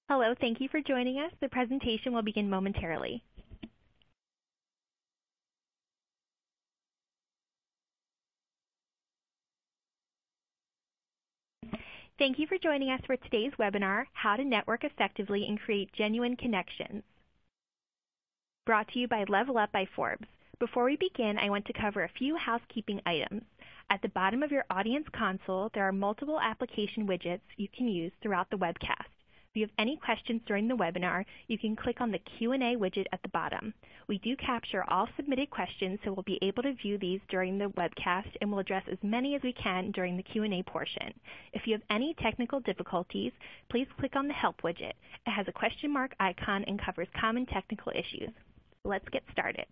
Hello, thank you for joining us. The presentation will begin momentarily. Thank you for joining us for today's webinar, How to Network Effectively and Create Genuine Connections, brought to you by Level Up by Forbes. Before we begin, I want to cover a few housekeeping items. At the bottom of your audience console, there are multiple application widgets you can use throughout the webcast. If you have any questions during the webinar, you can click on the Q&A widget at the bottom. We do capture all submitted questions, so we'll be able to view these during the webcast, and we'll address as many as we can during the Q&A portion. If you have any technical difficulties, please click on the Help widget. It has a question mark icon and covers common technical issues. Let's get started.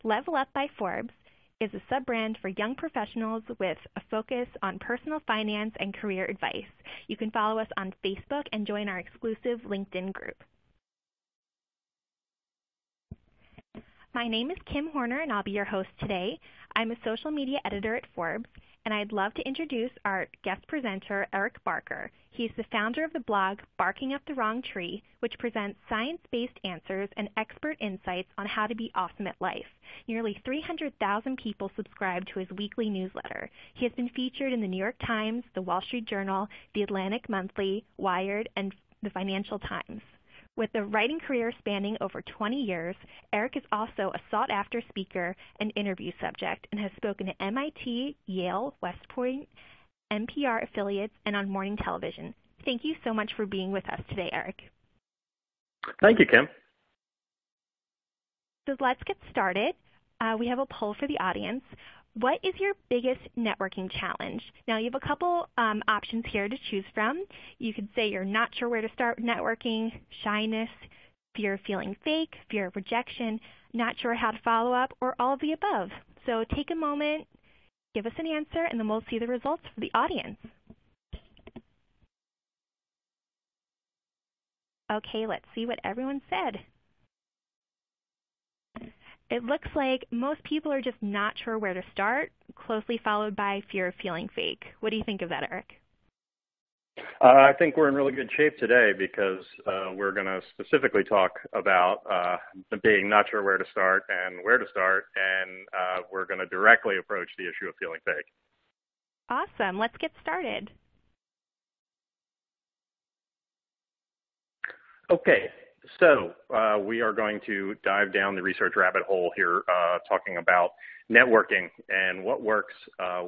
Level Up by Forbes is a sub-brand for young professionals with a focus on personal finance and career advice. You can follow us on Facebook and join our exclusive LinkedIn group. My name is Kim Horner, and I'll be your host today. I'm a social media editor at Forbes, and I'd love to introduce our guest presenter, Eric Barker. He's the founder of the blog Barking Up the Wrong Tree, which presents science-based answers and expert insights on how to be awesome at life. Nearly 300,000 people subscribe to his weekly newsletter. He has been featured in the New York Times, the Wall Street Journal, the Atlantic Monthly, Wired, and the Financial Times. With a writing career spanning over 20 years, Eric is also a sought-after speaker and interview subject and has spoken at MIT, Yale, West Point, NPR affiliates, and on morning television. Thank you so much for being with us today, Eric. Thank you, Kim. So let's get started. We have a poll for the audience. What is your biggest networking challenge? Now, you have a couple options here to choose from. You could say you're not sure where to start networking, shyness, fear of feeling fake, fear of rejection, not sure how to follow up, or all of the above. So take a moment, give us an answer, and then we'll see the results for the audience. Okay, let's see what everyone said. It looks like most people are just not sure where to start, closely followed by fear of feeling fake. What do you think of that, Eric? I think we're in really good shape today because we're going to specifically talk about being not sure where to start, and we're going to directly approach the issue of feeling fake. Awesome. Let's get started. Okay. So we are going to dive down the research rabbit hole here, talking about networking and what works,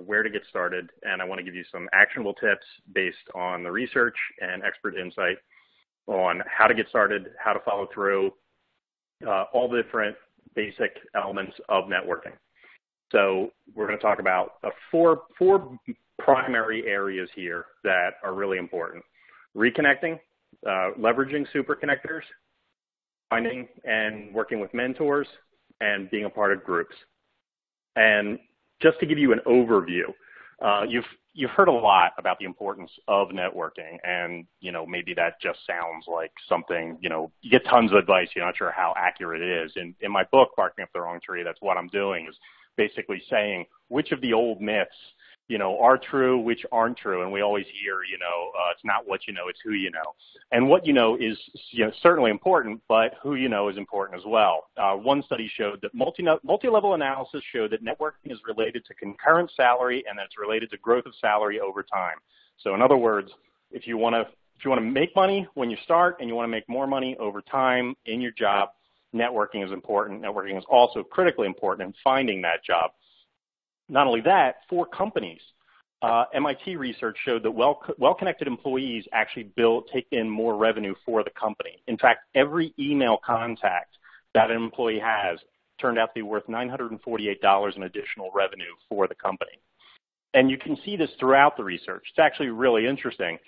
where to get started, and I want to give you some actionable tips based on the research and expert insight on how to get started, how to follow through, all the different basic elements of networking. So we're going to talk about four primary areas here that are really important: reconnecting, leveraging super connectors, finding and working with mentors, and being a part of groups. And just to give you an overview, you've heard a lot about the importance of networking, and maybe that just sounds like something, you get tons of advice, you're not sure how accurate it is. And in my book, Barking Up the Wrong Tree, that's what I'm doing, is basically saying which of the old myths are true, which aren't true. And we always hear, it's not what you know, it's who you know. And what you know is certainly important, but who you know is important as well. One study showed that multi-level analysis showed that networking is related to concurrent salary, and that it's related to growth of salary over time. So in other words, if you want to make money when you start and you want to make more money over time in your job, networking is important. Networking is also critically important in finding that job. Not only that, for companies, MIT research showed that well-connected employees actually take in more revenue for the company. In fact, every email contact that an employee has turned out to be worth $948 in additional revenue for the company. And you can see this throughout the research. It's actually really interesting.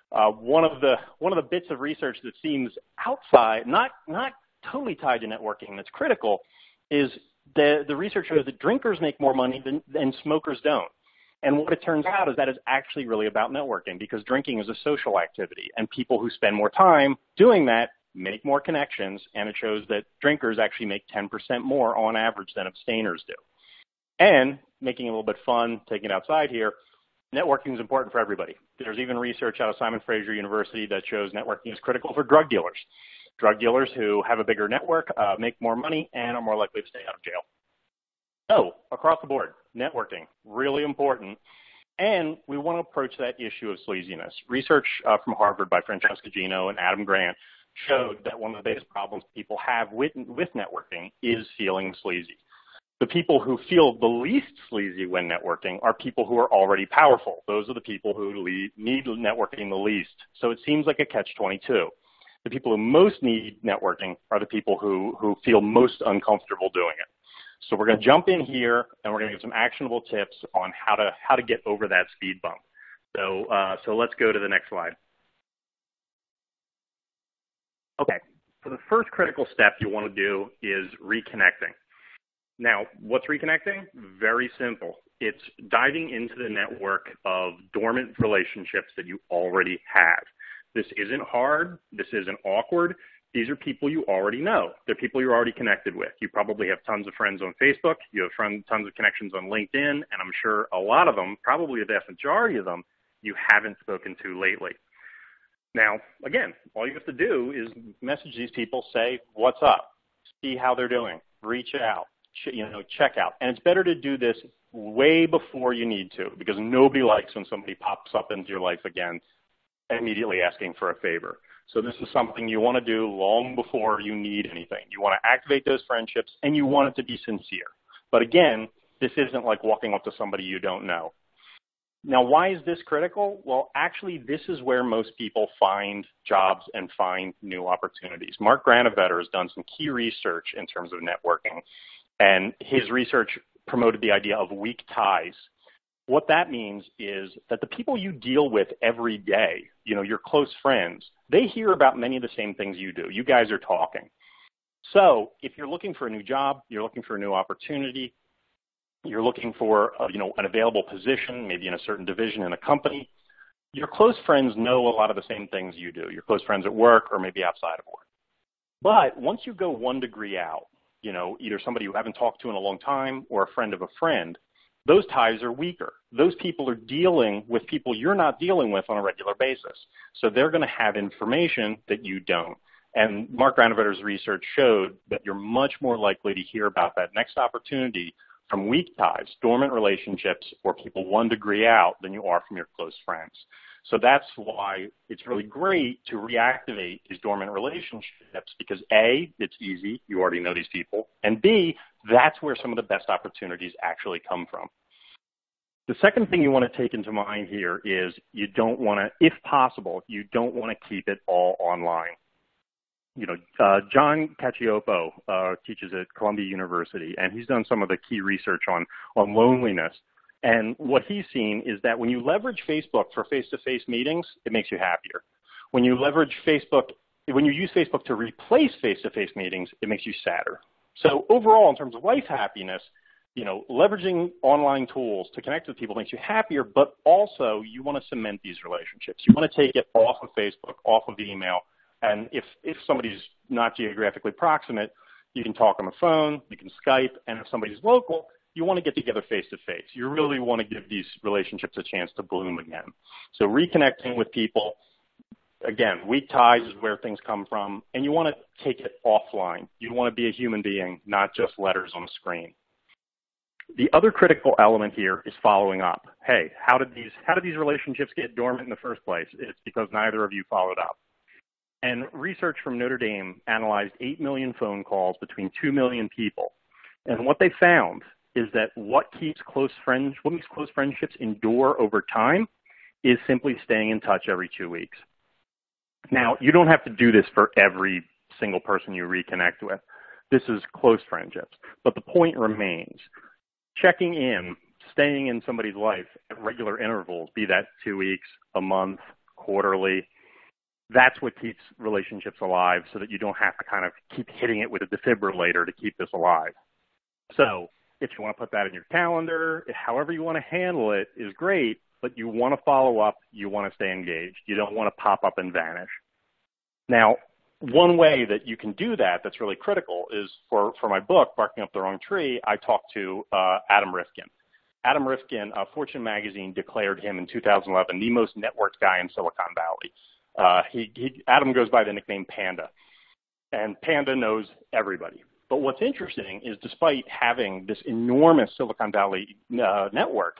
One of the bits of research that seems outside, not totally tied to networking, that's critical, is the research shows that drinkers make more money than smokers don't. And what it turns out is that it's actually really about networking, because drinking is a social activity, and people who spend more time doing that make more connections, and it shows that drinkers actually make 10% more on average than abstainers do. And making it a little bit fun, taking it outside here, Networking is important for everybody. There's even research out of Simon Fraser University that shows networking is critical for drug dealers. Drug dealers who have a bigger network make more money and are more likely to stay out of jail. So, across the board, networking, really important. And we want to approach that issue of sleaziness. Research from Harvard by Francesca Gino and Adam Grant showed that one of the biggest problems people have with networking is feeling sleazy. The people who feel the least sleazy when networking are people who are already powerful. Those are the people who need networking the least. So it seems like a catch-22. The people who most need networking are the people who feel most uncomfortable doing it. So we're going to jump in here, and we're going to give some actionable tips on how to get over that speed bump. So let's go to the next slide. Okay, so the first critical step you want to do is reconnecting. Now, what's reconnecting? Very simple. It's diving into the network of dormant relationships that you already have. This isn't hard. This isn't awkward. These are people you already know. They're people you're already connected with. You probably have tons of friends on Facebook. You have tons of connections on LinkedIn, and I'm sure a lot of them, probably the vast majority of them, you haven't spoken to lately. Now, again, all you have to do is message these people, say, what's up? See how they're doing. Reach out. Check out. And it's better to do this way before you need to, because nobody likes when somebody pops up into your life again, immediately asking for a favor. So this is something you want to do long before you need anything. You want to activate those friendships, and you want it to be sincere. But again, this isn't like walking up to somebody you don't know. Now, why is this critical? Well, actually, this is where most people find jobs and find new opportunities. Mark Granovetter has done some key research in terms of networking, and his research promoted the idea of weak ties. What that means is that the people you deal with every day, your close friends, they hear about many of the same things you do. You guys are talking. So if you're looking for a new job, you're looking for a new opportunity, you're looking for an available position, maybe in a certain division in a company, your close friends know a lot of the same things you do. Your close friends at work or maybe outside of work. But once you go 1 degree out, either somebody you haven't talked to in a long time or a friend of a friend, those ties are weaker. Those people are dealing with people you're not dealing with on a regular basis. So they're going to have information that you don't. And Mark Granovetter's research showed that you're much more likely to hear about that next opportunity from weak ties, dormant relationships, or people 1 degree out than you are from your close friends. So that's why it's really great to reactivate these dormant relationships because A, it's easy, you already know these people, and B, that's where some of the best opportunities actually come from. The second thing you want to take into mind here is you don't want to, if possible, you don't want to keep it all online. John Cacioppo teaches at Columbia University, and he's done some of the key research on loneliness. And what he's seen is that when you leverage Facebook for face-to-face meetings, it makes you happier. When you use Facebook to replace face-to-face meetings, it makes you sadder. So overall, in terms of life happiness, leveraging online tools to connect with people makes you happier, but also you want to cement these relationships. You want to take it off of Facebook, off of email, and if somebody's not geographically proximate, you can talk on the phone, you can Skype, and if somebody's local, you want to get together face-to-face. You really want to give these relationships a chance to bloom again. So reconnecting with people, again, weak ties is where things come from, and you want to take it offline. You want to be a human being, not just letters on a screen. The other critical element here is following up. Hey, how did these relationships get dormant in the first place? It's because neither of you followed up. And research from Notre Dame analyzed 8 million phone calls between 2 million people. And what they found is that what makes close friendships endure over time is simply staying in touch every 2 weeks. Now, you don't have to do this for every single person you reconnect with. This is close friendships. But the point remains, checking in, staying in somebody's life at regular intervals, be that 2 weeks, a month, quarterly, that's what keeps relationships alive so that you don't have to kind of keep hitting it with a defibrillator to keep this alive. So if you want to put that in your calendar, however you want to handle it is great, but you want to follow up, you want to stay engaged. You don't want to pop up and vanish. Now, one way that you can do that that's really critical is for my book, Barking Up the Wrong Tree, I talked to Adam Rifkin. Adam Rifkin, Fortune magazine declared him in 2011 the most networked guy in Silicon Valley. Adam goes by the nickname Panda, and Panda knows everybody. But what's interesting is despite having this enormous Silicon Valley network,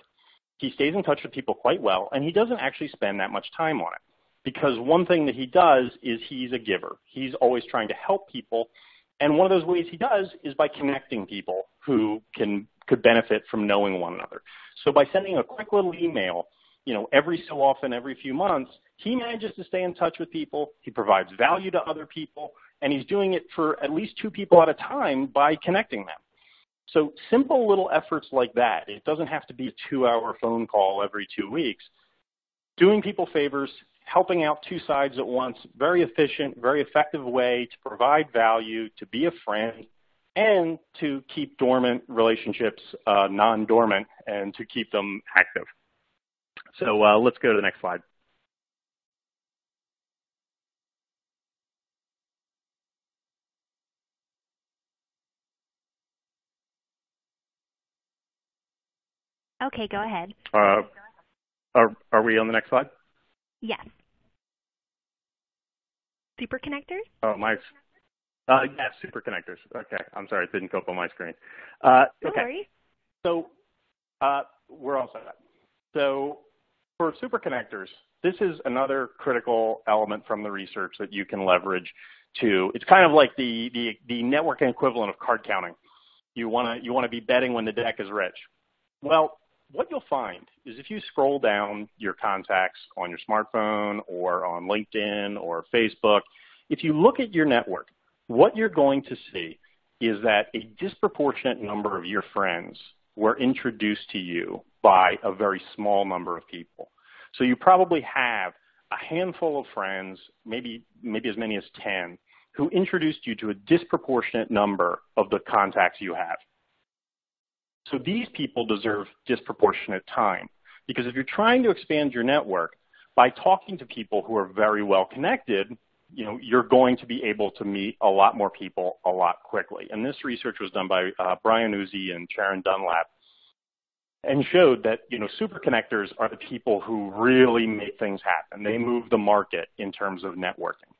he stays in touch with people quite well, and he doesn't actually spend that much time on it. Because one thing that he does is he's a giver. He's always trying to help people, and one of those ways he does is by connecting people who could benefit from knowing one another. So by sending a quick little email, every so often, every few months, he manages to stay in touch with people. He provides value to other people, and he's doing it for at least 2 people at a time by connecting them. So simple little efforts like that. It doesn't have to be a 2-hour phone call every 2 weeks. Doing people favors, helping out 2 sides at once, very efficient, very effective way to provide value, to be a friend, and to keep dormant relationships non-dormant and to keep them active. So let's go to the next slide. Okay, go ahead. Are we on the next slide? Yes. Super connectors? Oh, yes, super connectors. Okay, I'm sorry, it didn't go up on my screen. Okay. No worries. So we're all set up. So for super connectors, this is another critical element from the research that you can leverage to. It's kind of like the networking equivalent of card counting. You want to be betting when the deck is rich. Well, what you'll find is if you scroll down your contacts on your smartphone or on LinkedIn or Facebook, if you look at your network, what you're going to see is that a disproportionate number of your friends were introduced to you by a very small number of people. So you probably have a handful of friends, maybe as many as 10, who introduced you to a disproportionate number of the contacts you have. So these people deserve disproportionate time, because if you're trying to expand your network by talking to people who are very well connected, you're going to be able to meet a lot more people a lot quickly. And this research was done by Brian Uzi and Sharon Dunlap, and showed that super connectors are the people who really make things happen. They move the market in terms of networking.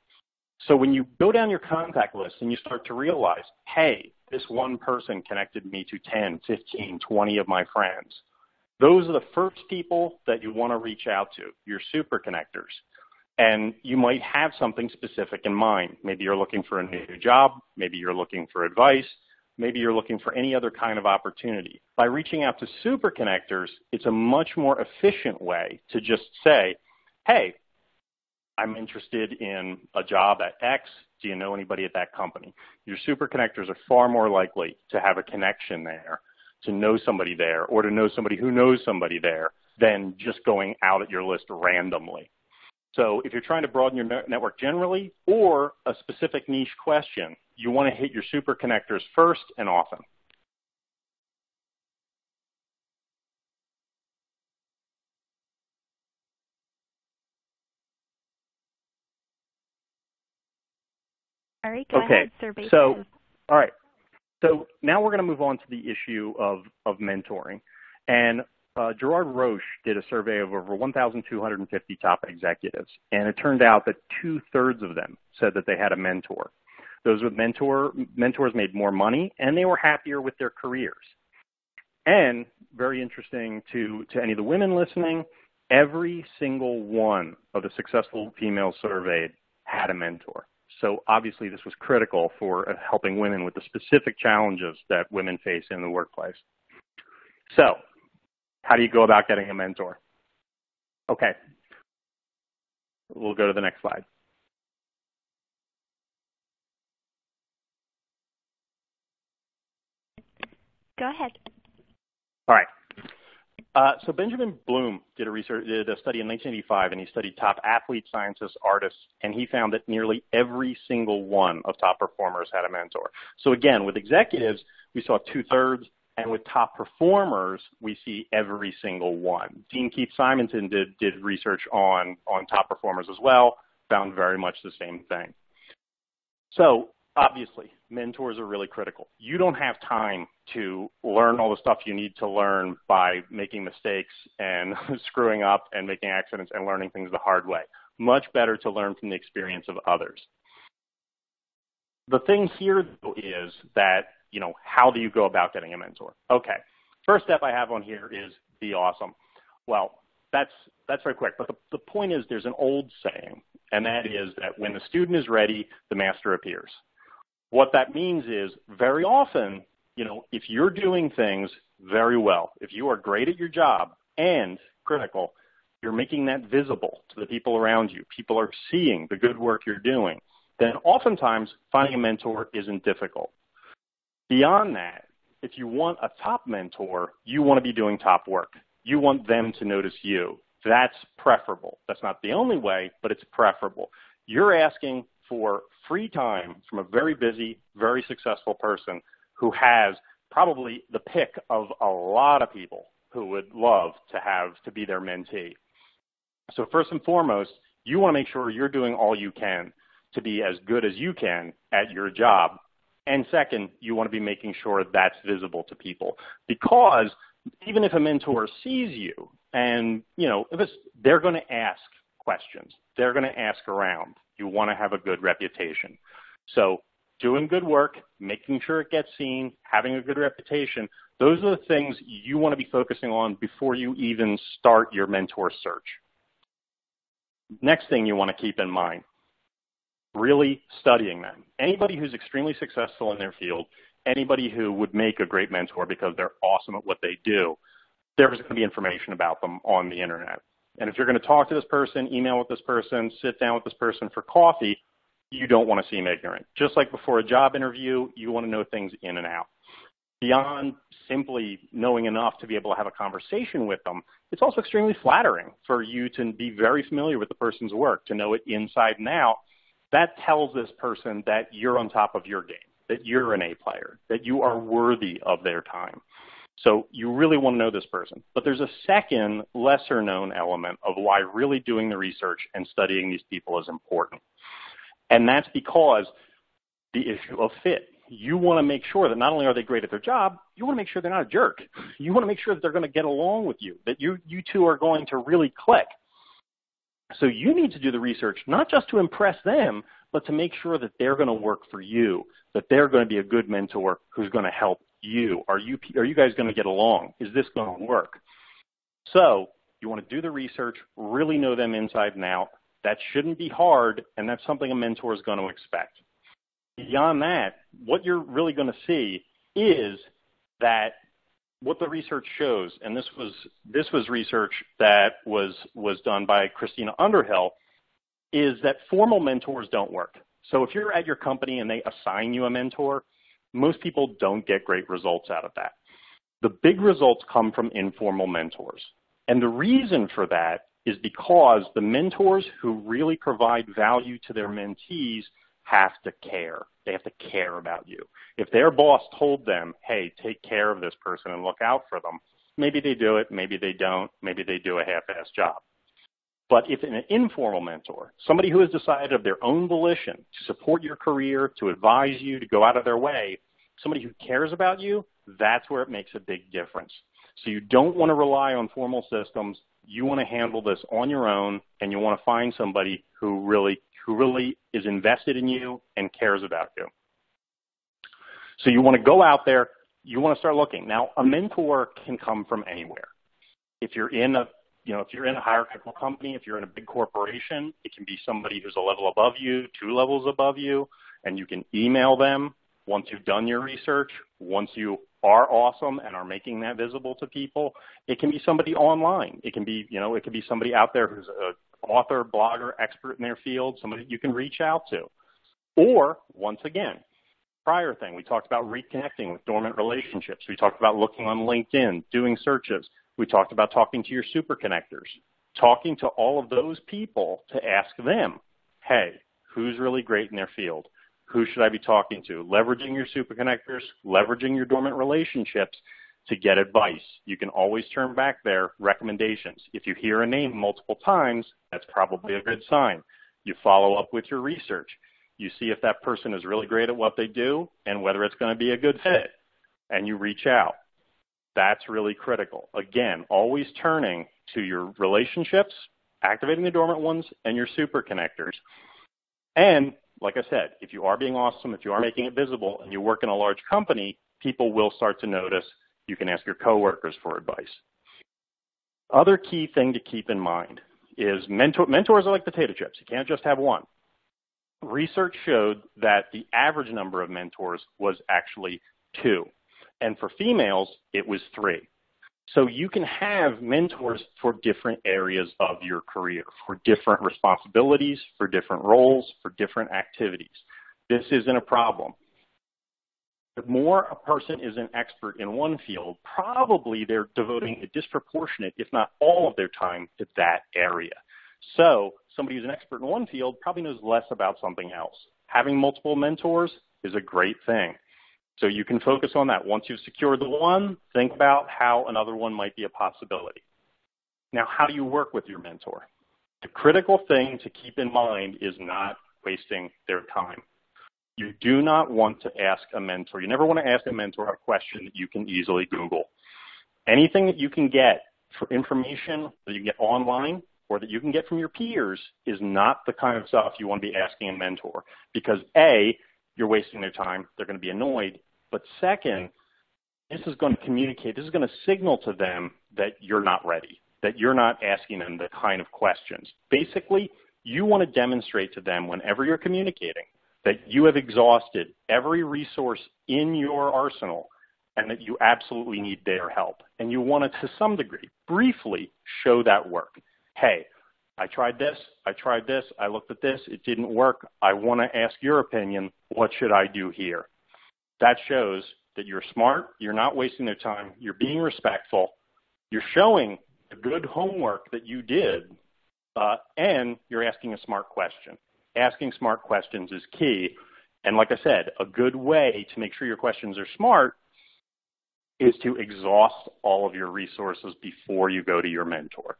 So when you go down your contact list and you start to realize, hey, this one person connected me to 10, 15, 20 of my friends, those are the first people that you want to reach out to, your super connectors. And you might have something specific in mind. Maybe you're looking for a new job. Maybe you're looking for advice. Maybe you're looking for any other kind of opportunity. By reaching out to super connectors, it's a much more efficient way to just say, hey, I'm interested in a job at X. Do you know anybody at that company? Your super connectors are far more likely to have a connection there, to know somebody there, or to know somebody who knows somebody there than just going out at your list randomly. So if you're trying to broaden your network generally or a specific niche question, you want to hit your super connectors first and often. All right, go ahead, survey says. All right. So now we're going to move on to the issue of mentoring. And Gerard Roche did a survey of over 1,250 top executives, and it turned out that 2/3 of them said that they had a mentor. Those with mentors made more money, and they were happier with their careers. And very interesting to any of the women listening, every single one of the successful females surveyed had a mentor. So obviously this was critical for helping women with the specific challenges that women face in the workplace. So how do you go about getting a mentor? Okay, we'll go to the next slide. Go ahead. All right. So Benjamin Bloom did a study in 1985, and he studied top athletes, scientists, artists, and he found that nearly every single one of top performers had a mentor. So again, with executives, we saw 2/3, and with top performers, we see every single one. Dean Keith Simonton did research on top performers as well, found very much the same thing. So obviously, mentors are really critical. You don't have time to learn all the stuff you need to learn by making mistakes and screwing up and making accidents and learning things the hard way. Much better to learn from the experience of others. The thing here, though, is that, how do you go about getting a mentor? Okay, first step I have on here is be awesome. Well, that's very quick, but the point is there's an old saying, and that is that when the student is ready, the master appears. What that means is very often, if you're doing things very well, if you are great at your job and critical, you're making that visible to the people around you, people are seeing the good work you're doing, then oftentimes finding a mentor isn't difficult. Beyond that, if you want a top mentor, you want to be doing top work. You want them to notice you. That's preferable. That's not the only way, but it's preferable. You're asking for free time from a very busy, very successful person who has probably the pick of a lot of people who would love to be their mentee. So first and foremost, you want to make sure you're doing all you can to be as good as you can at your job. And second, you want to be making sure that's visible to people, because even if a mentor sees you and, they're going to ask questions. They're going to ask around. You want to have a good reputation. So doing good work, making sure it gets seen, having a good reputation, those are the things you want to be focusing on before you even start your mentor search. Next thing you want to keep in mind, really studying them. Anybody who's extremely successful in their field, anybody who would make a great mentor because they're awesome at what they do, there's going to be information about them on the internet. And if you're going to talk to this person, email with this person, sit down with this person for coffee, you don't want to seem ignorant. Just like before a job interview, you want to know things in and out. Beyond simply knowing enough to be able to have a conversation with them, it's also extremely flattering for you to be very familiar with the person's work, to know it inside and out. That tells this person that you're on top of your game, that you're an A player, that you are worthy of their time. So you really want to know this person. But there's a second, lesser-known element of why really doing the research and studying these people is important. And that's because the issue of fit. You want to make sure that not only are they great at their job, you want to make sure they're not a jerk. You want to make sure that they're going to get along with you, that you two are going to really click. So you need to do the research, not just to impress them, but to make sure that they're going to work for you, that they're going to be a good mentor who's going to help you. Are you guys going to get along? Is this going to work? So you want to do the research, really know them inside and out. That shouldn't be hard, and that's something a mentor is going to expect. Beyond that, what you're really going to see is that what the research shows, and this was research that was done by Christina Underhill, is that formal mentors don't work. So if you're at your company and they assign you a mentor, most people don't get great results out of that. The big results come from informal mentors. And the reason for that is because the mentors who really provide value to their mentees have to care. They have to care about you. If their boss told them, hey, take care of this person and look out for them, maybe they do it, maybe they don't, maybe they do a half-assed job. But if an informal mentor, somebody who has decided of their own volition to support your career, to advise you, to go out of their way, somebody who cares about you, that's where it makes a big difference. So you don't want to rely on formal systems. You want to handle this on your own, and you want to find somebody who really is invested in you and cares about you. So you want to go out there. You want to start looking. Now, a mentor can come from anywhere. If you're in a hierarchical company, if you're in a big corporation, it can be somebody who's a level above you, 2 levels above you, and you can email them once you've done your research, once you are awesome and are making that visible to people. It can be somebody online. It can be somebody out there who's an author, blogger, expert in their field, somebody you can reach out to. Or, once again, prior thing, we talked about reconnecting with dormant relationships. We talked about looking on LinkedIn, doing searches. We talked about talking to your super connectors, talking to all of those people to ask them, hey, who's really great in their field? Who should I be talking to? Leveraging your super connectors, leveraging your dormant relationships to get advice. You can always turn back their recommendations. If you hear a name multiple times, that's probably a good sign. You follow up with your research. You see if that person is really great at what they do and whether it's going to be a good fit. and you reach out. That's really critical. Again, always turning to your relationships, activating the dormant ones, and your super connectors. And like I said, if you are being awesome, if you are making it visible, and you work in a large company, people will start to notice. You can ask your coworkers for advice. Other key thing to keep in mind is mentors are like potato chips. You can't just have one. Research showed that the average number of mentors was actually 2. And for females, it was 3. So you can have mentors for different areas of your career, for different responsibilities, for different roles, for different activities. This isn't a problem. The more a person is an expert in one field, probably they're devoting a disproportionate, if not all of their time to that area. So somebody who's an expert in one field probably knows less about something else. Having multiple mentors is a great thing. So you can focus on that. Once you've secured the one, think about how another one might be a possibility. Now, how do you work with your mentor? The critical thing to keep in mind is not wasting their time. You do not want to ask a mentor. You never want to ask a mentor a question that you can easily Google. Anything that you can get for information that you get online or that you can get from your peers is not the kind of stuff you want to be asking a mentor, because A, you're wasting their time. They're going to be annoyed. But second, this is going to communicate, this is going to signal to them that you're not ready, that you're not asking them the kind of questions. Basically, you want to demonstrate to them whenever you're communicating that you have exhausted every resource in your arsenal and that you absolutely need their help. And you want to some degree, briefly show that work. Hey, I tried this, I looked at this, it didn't work. I want to ask your opinion. What should I do here? That shows that you're smart, you're not wasting their time, you're being respectful, you're showing the good homework that you did, and you're asking a smart question. Asking smart questions is key. And like I said, a good way to make sure your questions are smart is to exhaust all of your resources before you go to your mentor.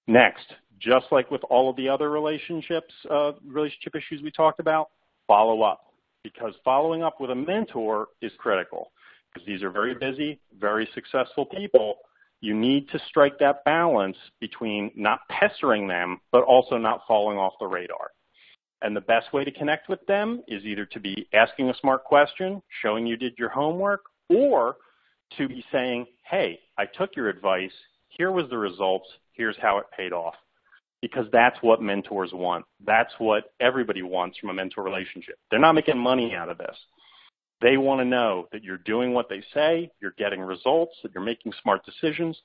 Next, just like with all of the other relationship issues we talked about, follow up. Because following up with a mentor is critical. Because these are very busy, very successful people. You need to strike that balance between not pestering them, but also not falling off the radar. And the best way to connect with them is either to be asking a smart question, showing you did your homework, or to be saying, hey, I took your advice, here was the results, here's how it paid off. Because that's what mentors want. That's what everybody wants from a mentor relationship. They're not making money out of this. They want to know that you're doing what they say, you're getting results, that you're making smart decisions,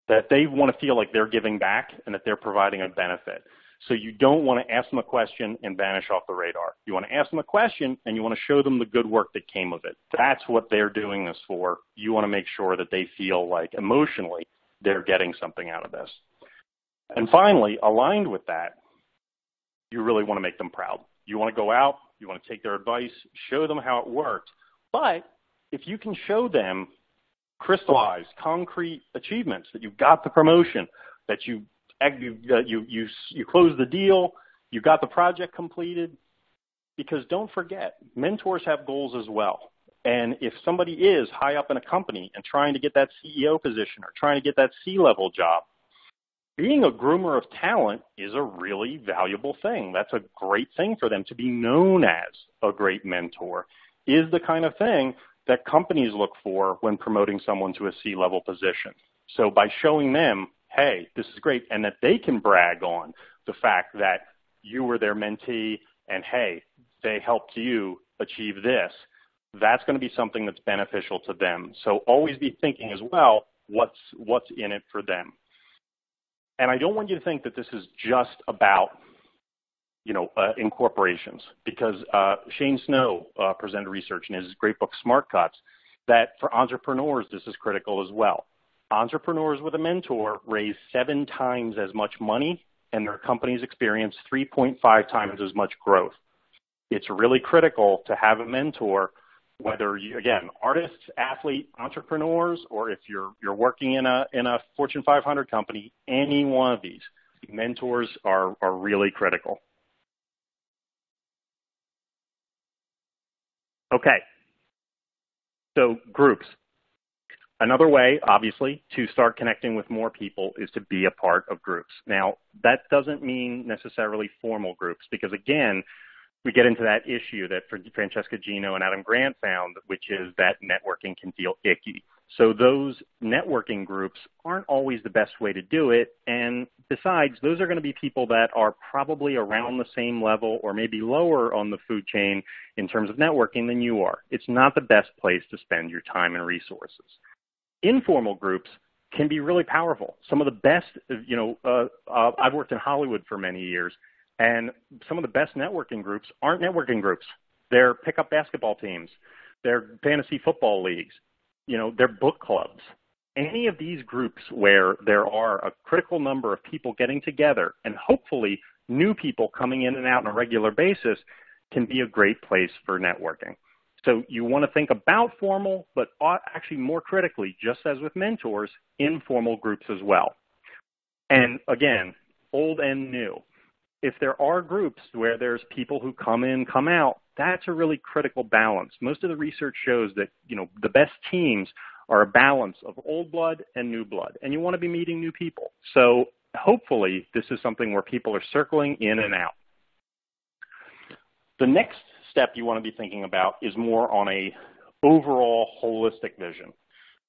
that they want to feel like they're giving back and that they're providing a benefit. So you don't want to ask them a question and vanish off the radar. You want to ask them a question and you want to show them the good work that came of it. That's what they're doing this for. You want to make sure that they feel like emotionally they're getting something out of this. And finally, aligned with that, you really want to make them proud. You want to go out, you want to take their advice, show them how it worked. But if you can show them crystallized, concrete achievements, that you got the promotion, that you closed the deal, you got the project completed, because don't forget, mentors have goals as well. And if somebody is high up in a company and trying to get that CEO position or trying to get that C-level job, being a groomer of talent is a really valuable thing. That's a great thing for them. To be known as a great mentor is the kind of thing that companies look for when promoting someone to a C-level position. So by showing them, hey, this is great, and that they can brag on the fact that you were their mentee and, hey, they helped you achieve this, that's going to be something that's beneficial to them. So always be thinking as well, what's in it for them. And I don't want you to think that this is just about, in corporations, because Shane Snow presented research in his great book, Smart Cuts, that for entrepreneurs, this is critical as well. Entrepreneurs with a mentor raise 7 times as much money, and their companies experience 3.5 times as much growth. It's really critical to have a mentor, whether you, again, artists, athlete, entrepreneurs, or if you're working in a Fortune 500 company, any one of these, mentors are really critical. Okay, So groups. Another way, obviously, to start connecting with more people is to be a part of groups. Now, that doesn't mean necessarily formal groups because, again, we get into that issue that Francesca Gino and Adam Grant found, which is that networking can feel icky. So those networking groups aren't always the best way to do it. And besides, those are going to be people that are probably around the same level or maybe lower on the food chain in terms of networking than you are. It's not the best place to spend your time and resources. Informal groups can be really powerful. Some of the best, I've worked in Hollywood for many years, and some of the best networking groups aren't networking groups. They're pickup basketball teams. They're fantasy football leagues. They're book clubs. Any of these groups where there are a critical number of people getting together and hopefully new people coming in and out on a regular basis can be a great place for networking. So you want to think about formal, but actually more critically, just as with mentors, informal groups as well. And again, old and new. If there are groups where there's people who come in, come out, that's a really critical balance. Most of the research shows that, the best teams are a balance of old blood and new blood, and you want to be meeting new people. So hopefully this is something where people are circling in and out. The next step you want to be thinking about is more on a overall holistic vision,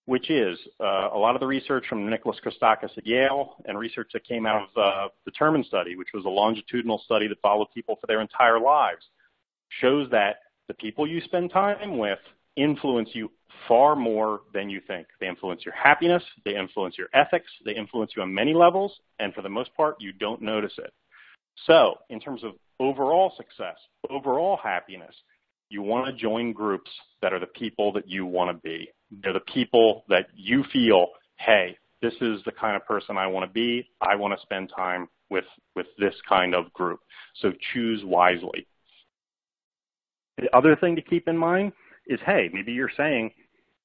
which is a lot of the research from Nicholas Christakis at Yale and research that came out of the Terman study, which was a longitudinal study that followed people for their entire lives, shows that the people you spend time with influence you far more than you think. They influence your happiness, they influence your ethics, they influence you on many levels, and for the most part, you don't notice it. So in terms of overall success, overall happiness, you want to join groups that are the people that you want to be. They're the people that you feel, hey, this is the kind of person I want to be. I want to spend time with this kind of group. So choose wisely. The other thing to keep in mind is, hey, maybe you're saying,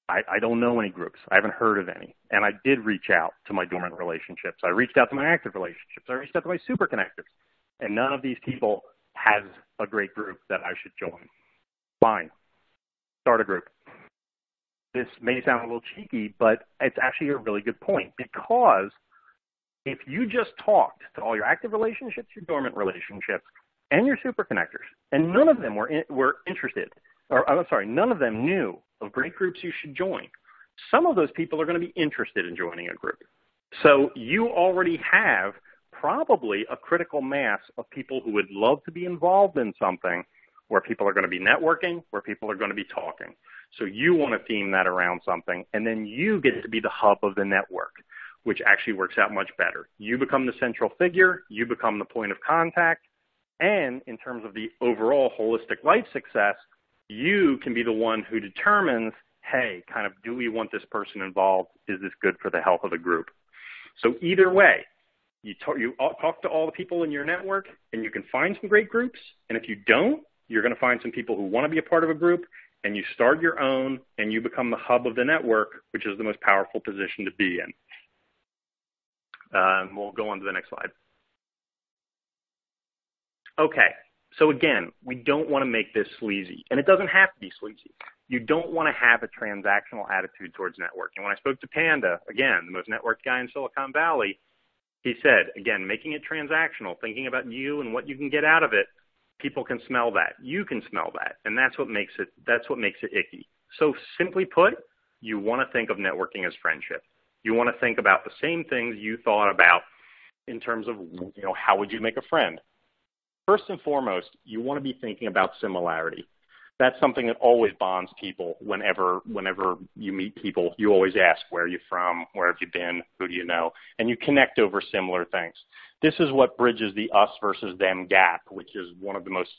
I don't know any groups. I haven't heard of any. And I did reach out to my dormant relationships. I reached out to my active relationships. I reached out to my super connectors. And none of these people has a great group that I should join. Fine. Start a group. This may sound a little cheeky, but it's actually a really good point, because if you just talked to all your active relationships, your dormant relationships, and your super connectors, and none of them were interested, or I'm sorry, none of them knew of great groups you should join, some of those people are going to be interested in joining a group. So you already have probably a critical mass of people who would love to be involved in something where people are going to be networking, where people are going to be talking. So you want to theme that around something, and then you get to be the hub of the network, which actually works out much better. You become the central figure, you become the point of contact, and in terms of the overall holistic life success, you can be the one who determines, hey, kind of, do we want this person involved? Is this good for the health of the group? So either way, you talk to all the people in your network, and you can find some great groups, and if you don't, you're going to find some people who want to be a part of a group, and you start your own, and you become the hub of the network, which is the most powerful position to be in. We'll go on to the next slide. Okay, so again, we don't want to make this sleazy, and it doesn't have to be sleazy. You don't want to have a transactional attitude towards networking. When I spoke to Panda, again, the most networked guy in Silicon Valley, he said, again, making it transactional, thinking about you and what you can get out of it, people can smell that. You can smell that, and that's what makes it icky. So simply put, you want to think of networking as friendship. You want to think about the same things you thought about in terms of, how would you make a friend? First and foremost, you want to be thinking about similarity. That's something that always bonds people. Whenever you meet people, you always ask, where are you from? Where have you been? Who do you know? And you connect over similar things. This is what bridges the us versus them gap, which is one of the most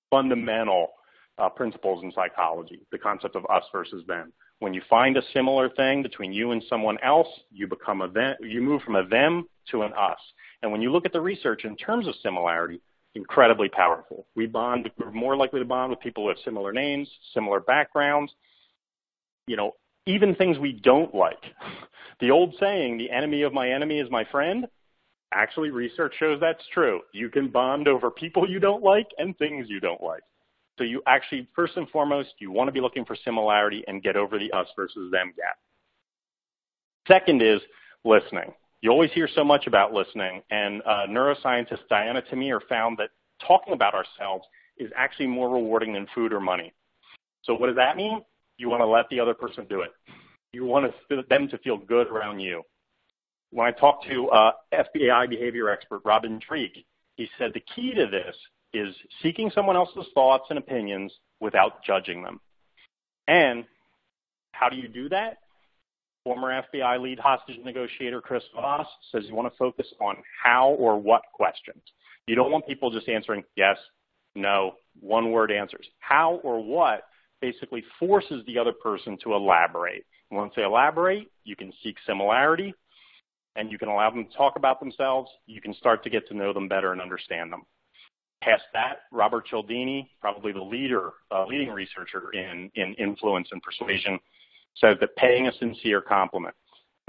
fundamental principles in psychology, the concept of us versus them. When you find a similar thing between you and someone else, you become a them. You move from a them to an us. And when you look at the research in terms of similarity, incredibly powerful. We're more likely to bond with people who have similar names, similar backgrounds, even things we don't like. The old saying, the enemy of my enemy is my friend, actually research shows that's true. You can bond over people you don't like and things you don't like. So you actually, first and foremost, you want to be looking for similarity and get over the us versus them gap. Second is listening. You always hear so much about listening, and neuroscientist Diana Tamir found that talking about ourselves is actually more rewarding than food or money. So what does that mean? You want to let the other person do it. You want them to feel good around you. When I talked to FBI behavior expert Robin Dreek, he said the key to this is seeking someone else's thoughts and opinions without judging them. And how do you do that? Former FBI lead hostage negotiator Chris Voss says you want to focus on how or what questions. You don't want people just answering yes, no, one-word answers. How or what basically forces the other person to elaborate. And once they elaborate, you can seek similarity, and you can allow them to talk about themselves. You can start to get to know them better and understand them. Past that, Robert Cialdini, probably the leading researcher in influence and persuasion, says that paying a sincere compliment.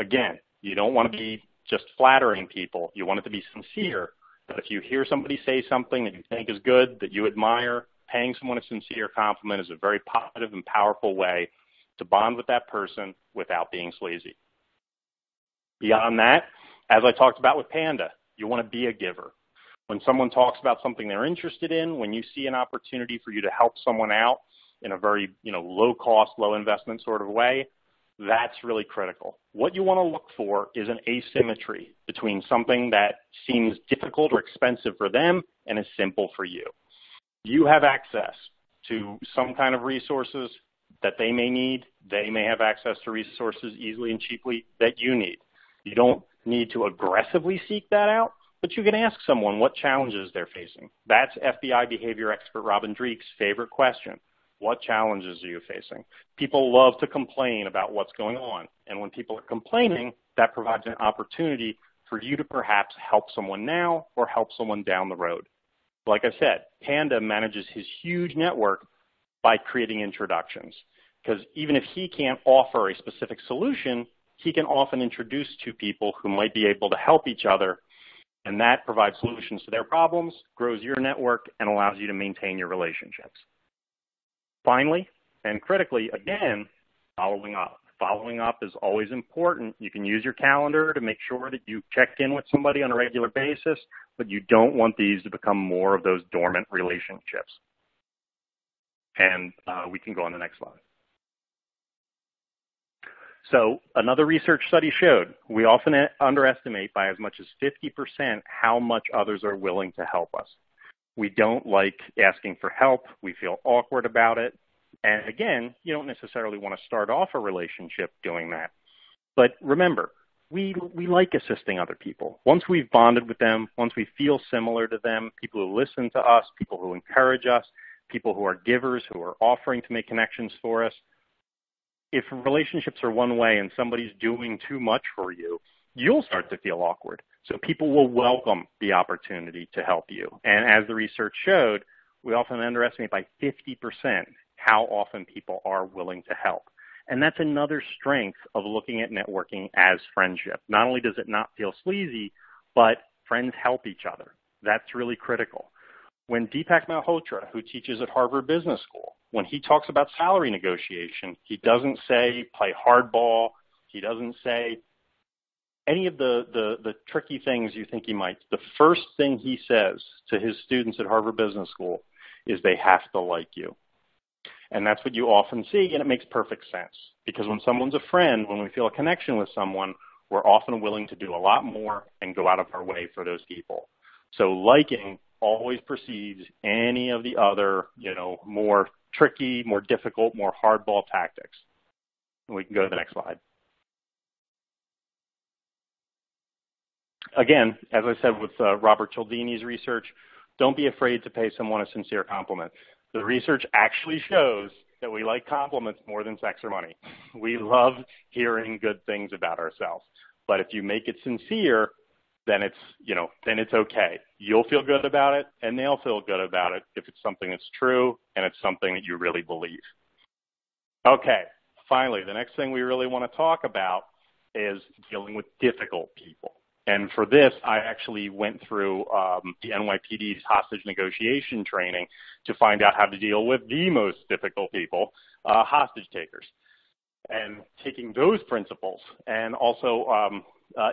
Again, you don't want to be just flattering people. You want it to be sincere. But if you hear somebody say something that you think is good, that you admire, paying someone a sincere compliment is a very positive and powerful way to bond with that person without being sleazy. Beyond that, as I talked about with Panda, you want to be a giver. When someone talks about something they're interested in, when you see an opportunity for you to help someone out in a very, low cost, low investment sort of way, that's really critical. What you want to look for is an asymmetry between something that seems difficult or expensive for them and is simple for you. You have access to some kind of resources that they may need. They may have access to resources easily and cheaply that you need. You don't need to aggressively seek that out, but you can ask someone what challenges they're facing. That's FBI behavior expert Robin Dreek's favorite question. What challenges are you facing? People love to complain about what's going on. And when people are complaining, that provides an opportunity for you to perhaps help someone now or help someone down the road. Like I said, Panda manages his huge network by creating introductions. Because even if he can't offer a specific solution, he can often introduce two people who might be able to help each other. And that provides solutions to their problems, grows your network, and allows you to maintain your relationships. Finally, and critically, again, following up. Following up is always important. You can use your calendar to make sure that you check in with somebody on a regular basis, but you don't want these to become more of those dormant relationships. And we can go on the next slide. So another research study showed we often underestimate by as much as 50% how much others are willing to help us. We don't like asking for help. We feel awkward about it. And again, you don't necessarily want to start off a relationship doing that. But remember, we like assisting other people. Once we've bonded with them, once we feel similar to them, people who listen to us, people who encourage us, people who are givers, who are offering to make connections for us, if relationships are one way and somebody's doing too much for you, you'll start to feel awkward. So people will welcome the opportunity to help you. And as the research showed, we often underestimate by 50% how often people are willing to help. And that's another strength of looking at networking as friendship. Not only does it not feel sleazy, but friends help each other. That's really critical. When Deepak Malhotra, who teaches at Harvard Business School, when he talks about salary negotiation, he doesn't say play hardball. He doesn't say any of the tricky things you think he might. The first thing he says to his students at Harvard Business School is they have to like you. And that's what you often see, and it makes perfect sense. Because when someone's a friend, when we feel a connection with someone, we're often willing to do a lot more and go out of our way for those people. So liking always precedes any of the other, more tricky, more difficult, more hardball tactics. And we can go to the next slide. Again, as I said with Robert Cialdini's research, don't be afraid to pay someone a sincere compliment. The research actually shows that we like compliments more than sex or money. We love hearing good things about ourselves. But if you make it sincere, then it's okay. You'll feel good about it, and they'll feel good about it if it's something that's true and it's something that you really believe. Okay, finally, the next thing we really want to talk about is dealing with difficult people. And for this, I actually went through the NYPD's hostage negotiation training to find out how to deal with the most difficult people, hostage takers. And taking those principles and also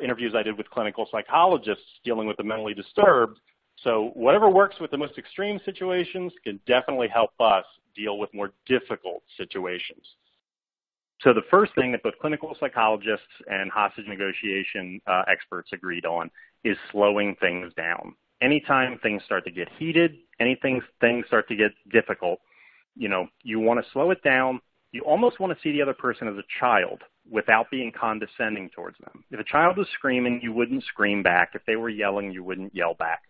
interviews I did with clinical psychologists dealing with the mentally disturbed. So whatever works with the most extreme situations can definitely help us deal with more difficult situations. So the first thing that both clinical psychologists and hostage negotiation experts agreed on is slowing things down. Anytime things start to get heated, things start to get difficult, you want to slow it down. You almost want to see the other person as a child without being condescending towards them. If a child was screaming, you wouldn't scream back. If they were yelling, you wouldn't yell back.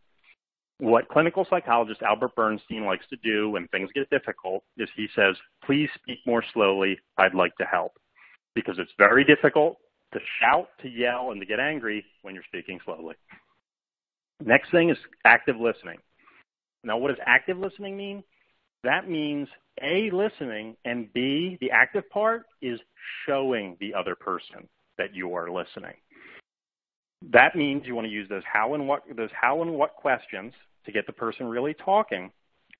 What clinical psychologist Albert Bernstein likes to do when things get difficult is he says, please speak more slowly. I'd like to help. Because it's very difficult to shout, to yell, and to get angry when you're speaking slowly. Next thing is active listening. Now, what does active listening mean? That means A, listening, and B, the active part is showing the other person that you are listening. That means you want to use those how and what questions to get the person really talking,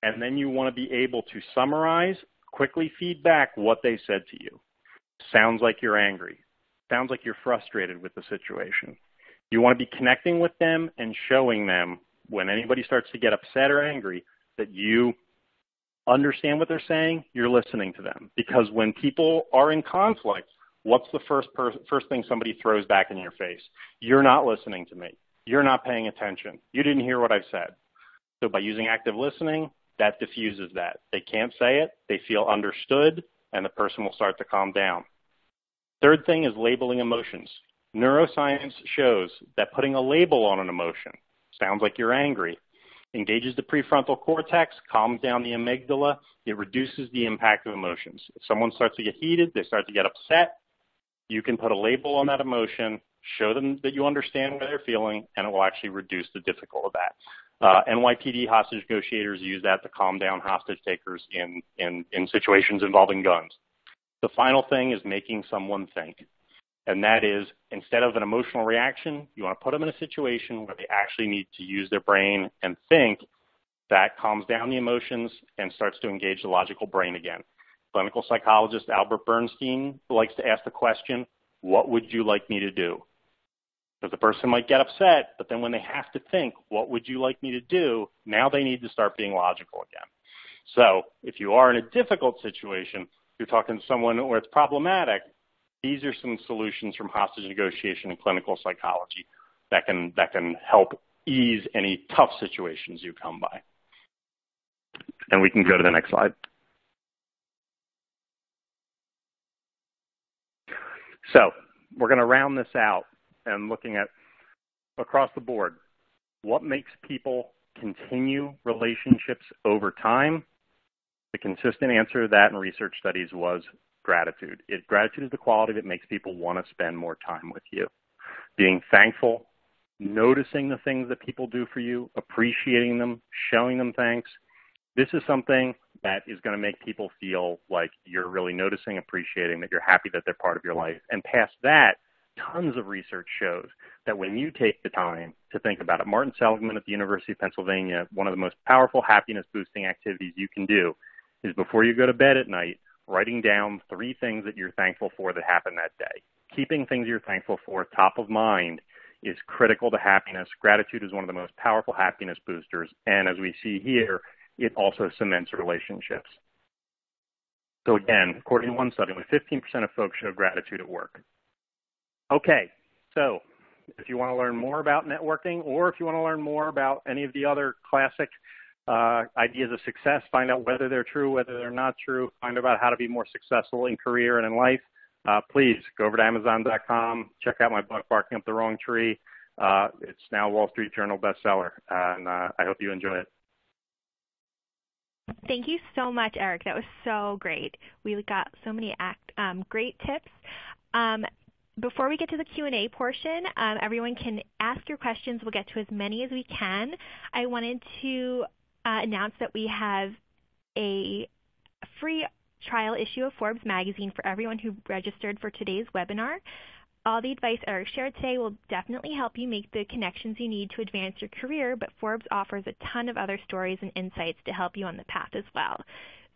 and then you want to be able to summarize, quickly feedback what they said to you. Sounds like you're angry. Sounds like you're frustrated with the situation. You want to be connecting with them and showing them when anybody starts to get upset or angry that you understand what they're saying, you're listening to them. Because when people are in conflict, what's the first thing somebody throws back in your face? You're not listening to me. You're not paying attention. You didn't hear what I said. So by using active listening, that diffuses that. They can't say it. They feel understood, and the person will start to calm down. Third thing is labeling emotions. Neuroscience shows that putting a label on an emotion, sounds like you're angry, engages the prefrontal cortex, calms down the amygdala. It reduces the impact of emotions. If someone starts to get heated, they start to get upset, you can put a label on that emotion, show them that you understand what they're feeling, and it will actually reduce the difficulty of that. NYPD hostage negotiators use that to calm down hostage takers in situations involving guns. The final thing is making someone think. And that is, instead of an emotional reaction, you want to put them in a situation where they actually need to use their brain and think. That calms down the emotions and starts to engage the logical brain again. Clinical psychologist Albert Bernstein likes to ask the question, what would you like me to do? Because the person might get upset, but then when they have to think, what would you like me to do? Now they need to start being logical again. So if you are in a difficult situation, you're talking to someone where it's problematic, these are some solutions from hostage negotiation and clinical psychology that can help ease any tough situations you come by. And we can go to the next slide. So we're going to round this out and looking at across the board, what makes people continue relationships over time? The consistent answer to that in research studies was gratitude. Gratitude is the quality that makes people want to spend more time with you. Being thankful, noticing the things that people do for you, appreciating them, showing them thanks. This is something that is going to make people feel like you're really noticing, appreciating, that you're happy that they're part of your life. And past that, tons of research shows that when you take the time to think about it, Martin Seligman at the University of Pennsylvania, one of the most powerful happiness-boosting activities you can do is before you go to bed at night, writing down 3 things that you're thankful for that happened that day. Keeping things you're thankful for top of mind is critical to happiness. Gratitude is one of the most powerful happiness boosters. And as we see here, it also cements relationships. So again, according to one study, only 15% of folks show gratitude at work. Okay, so if you want to learn more about networking, or if you want to learn more about any of the other classic ideas of success, find out whether they're true, whether they're not true, find out how to be more successful in career and in life, please go over to Amazon.com, check out my book, Barking Up the Wrong Tree. It's now a Wall Street Journal bestseller, and I hope you enjoy it. Thank you so much, Eric. That was so great. We got so many great tips. Before we get to the Q&A portion, everyone can ask your questions. We'll get to as many as we can. I wanted to announce that we have a free trial issue of Forbes magazine for everyone who registered for today's webinar. All the advice Eric shared today will definitely help you make the connections you need to advance your career, but Forbes offers a ton of other stories and insights to help you on the path as well,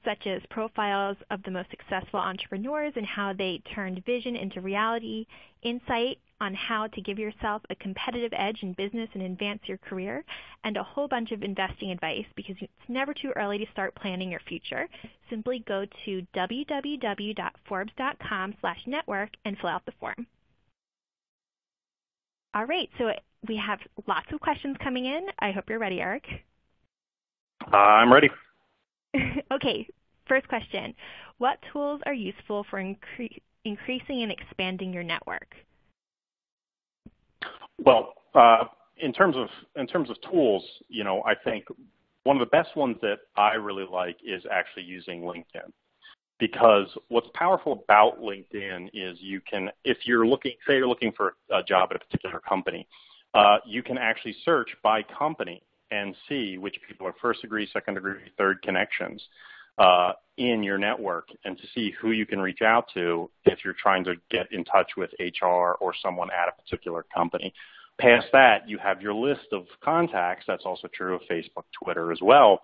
such as profiles of the most successful entrepreneurs and how they turned vision into reality, insight on how to give yourself a competitive edge in business and advance your career, and a whole bunch of investing advice because it's never too early to start planning your future. Simply go to www.forbes.com/network and fill out the form. All right, so we have lots of questions coming in. I hope you're ready, Eric. I'm ready. Okay, first question. What tools are useful for increasing and expanding your network? Well, in terms of tools, I think one of the best ones that I really like is actually using LinkedIn. Because what's powerful about LinkedIn is you can, if you're looking, say you're looking for a job at a particular company, you can actually search by company and see which people are first degree, second degree, third connections in your network, and to see who you can reach out to if you're trying to get in touch with HR or someone at a particular company. Past that, you have your list of contacts. That's also true of Facebook, Twitter as well.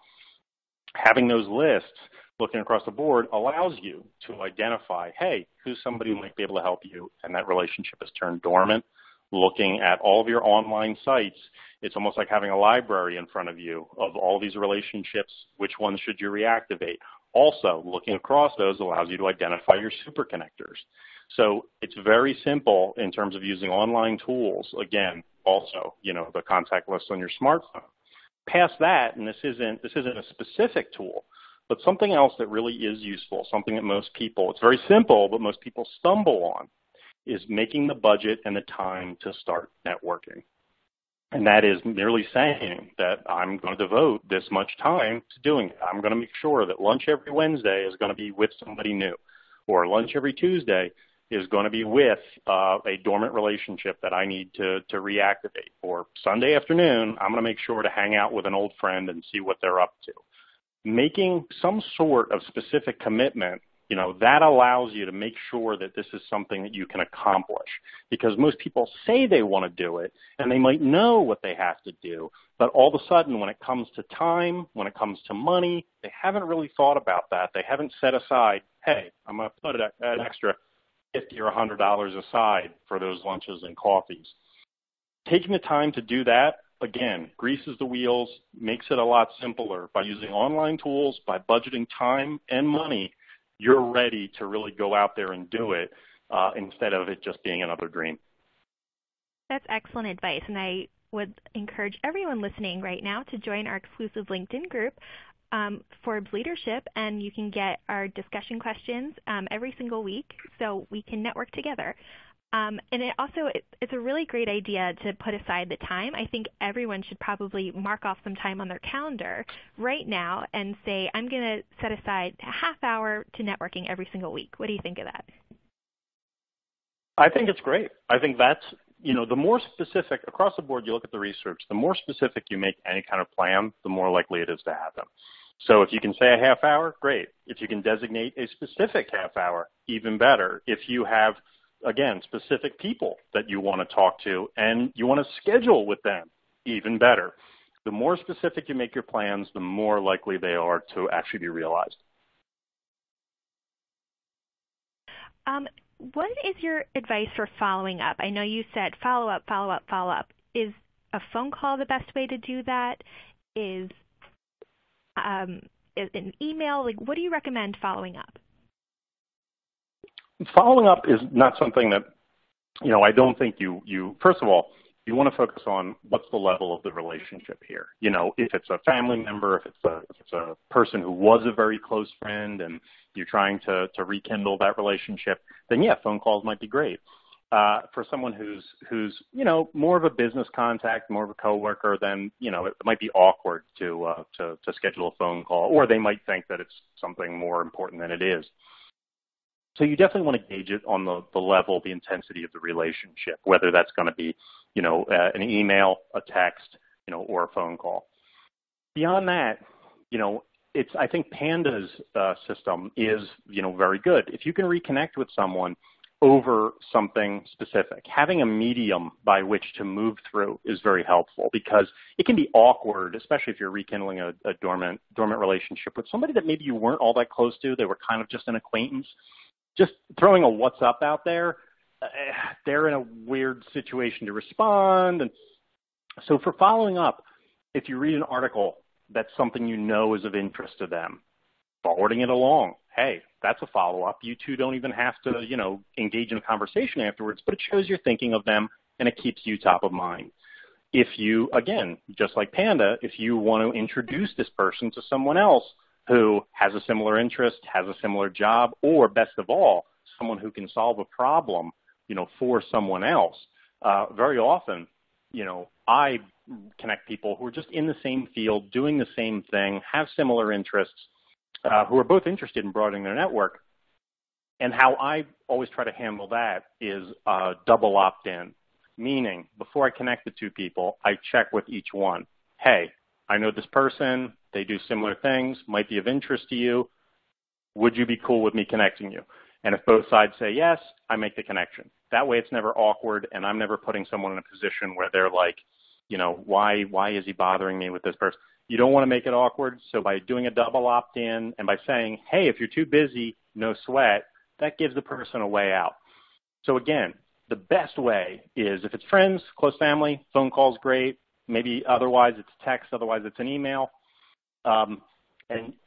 Having those lists, looking across the board, allows you to identify, hey, who's somebody who might be able to help you, and that relationship is turned dormant. Looking at all of your online sites, it's almost like having a library in front of you of all these relationships. Which ones should you reactivate? Also, looking across those allows you to identify your super connectors. So it's very simple in terms of using online tools. Again, also, the contact list on your smartphone. Past that, and this isn't a specific tool, but something else that really is useful, something that most people, it's very simple, but most people stumble on, is making the budget and the time to start networking. And that is merely saying that I'm going to devote this much time to doing it. I'm going to make sure that lunch every Wednesday is going to be with somebody new, or lunch every Tuesday is going to be with a dormant relationship that I need to reactivate. Or Sunday afternoon, I'm going to make sure to hang out with an old friend and see what they're up to. Making some sort of specific commitment, that allows you to make sure that this is something that you can accomplish. Because most people say they want to do it, and they might know what they have to do, but all of a sudden when it comes to time, when it comes to money, they haven't really thought about that. They haven't set aside, hey, I'm going to put an extra $50 or $100 aside for those lunches and coffees. Taking the time to do that, again, greases the wheels, makes it a lot simpler. By using online tools, by budgeting time and money, you're ready to really go out there and do it instead of it just being another dream. That's excellent advice, and I would encourage everyone listening right now to join our exclusive LinkedIn group, Forbes Leadership, and you can get our discussion questions every single week so we can network together. And it's a really great idea to put aside the time. I think everyone should probably mark off some time on their calendar right now and say, I'm going to set aside a half hour to networking every single week. What do you think of that? I think it's great. I think that's, the more specific, across the board, you look at the research, the more specific you make any kind of plan, the more likely it is to happen. So if you can say a half hour, great. If you can designate a specific half hour, even better. If you have, again, specific people that you want to talk to and you want to schedule with them, even better. The more specific you make your plans, the more likely they are to actually be realized. What is your advice for following up? I know you said follow up, follow up, follow up. Is a phone call the best way to do that? Is an email? What do you recommend following up? Following up is not something that, I don't think you first of all, you want to focus on what's the level of the relationship here. If it's a family member, if it's a person who was a very close friend and you're trying to rekindle that relationship, then yeah, phone calls might be great. For someone who's more of a business contact, more of a coworker, then it might be awkward to schedule a phone call, or they might think that it's something more important than it is. So you definitely want to gauge it on the level, the intensity of the relationship, whether that's going to be, an email, a text, or a phone call. Beyond that, I think Panda's system is, very good. If you can reconnect with someone over something specific. Having a medium by which to move through is very helpful because it can be awkward, especially if you're rekindling a dormant relationship with somebody that maybe you weren't all that close to. They were kind of just an acquaintance. Just throwing a what's up out there, they're in a weird situation to respond. And so for following up, if you read an article that's something you know is of interest to them, forwarding it along. Hey, that's a follow-up. You two don't even have to, engage in a conversation afterwards, but it shows you're thinking of them and it keeps you top of mind. If you, again, just like Panda, if you want to introduce this person to someone else who has a similar interest, has a similar job, or best of all, someone who can solve a problem, for someone else, very often, I connect people who are just in the same field, doing the same thing, have similar interests, who are both interested in broadening their network. And how I always try to handle that is double opt-in, meaning before I connect the two people, I check with each one. Hey, I know this person, they do similar things, might be of interest to you. Would you be cool with me connecting you? And if both sides say yes, I make the connection. That way it's never awkward, and I'm never putting someone in a position where they're like, why is he bothering me with this person? You don't want to make it awkward, so by doing a double opt-in and by saying, hey, if you're too busy, no sweat, that gives the person a way out. So again, the best way is if it's friends, close family, phone call's great, maybe otherwise it's text, otherwise it's an email. And